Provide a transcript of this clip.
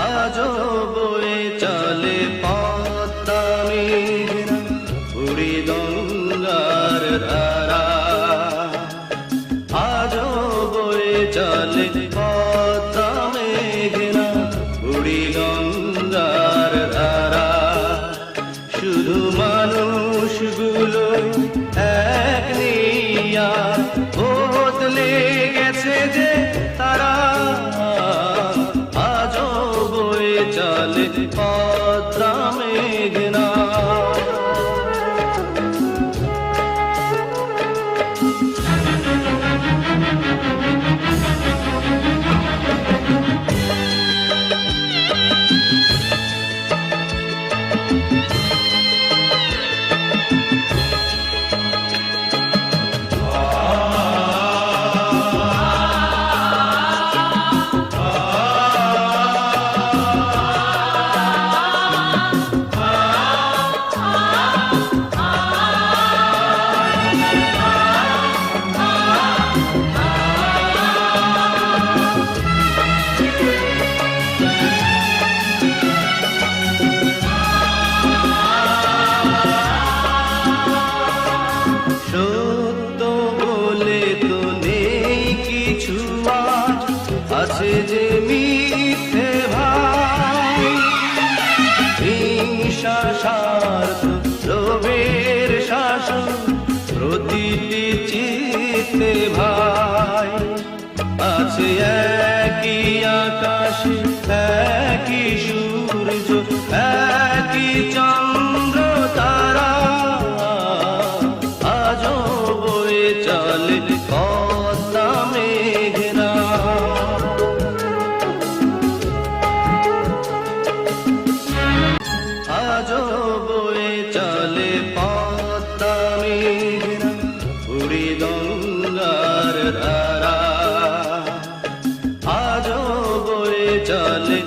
আজো বয়ে চলে পদ্মা মেঘনা বুড়ি গঙ্গার ধারা। আজো বয়ে চলে পদ্মা মেঘনা বুড়ি গঙ্গার ধারা। শুধু মানুষগুলো এক নিয়া বদলে গেছে যে তারা। আজো বয়ে চলে পদ্মা মেঘনা। আছে যে মিথ্যে ভাই, হিংসা স্বার্থ লোভের শাসন প্রতিটি চিত্তে ভাই। আছে একই আকাশে একই সূর্য একই চন্দ্র তারা। আজো বয়ে চলে পদ্মা মেঘনা। আজো বয়ে চলে পদ্মা মেঘনা বুড়ি গঙ্গার ধারা। আজো বয়ে চলে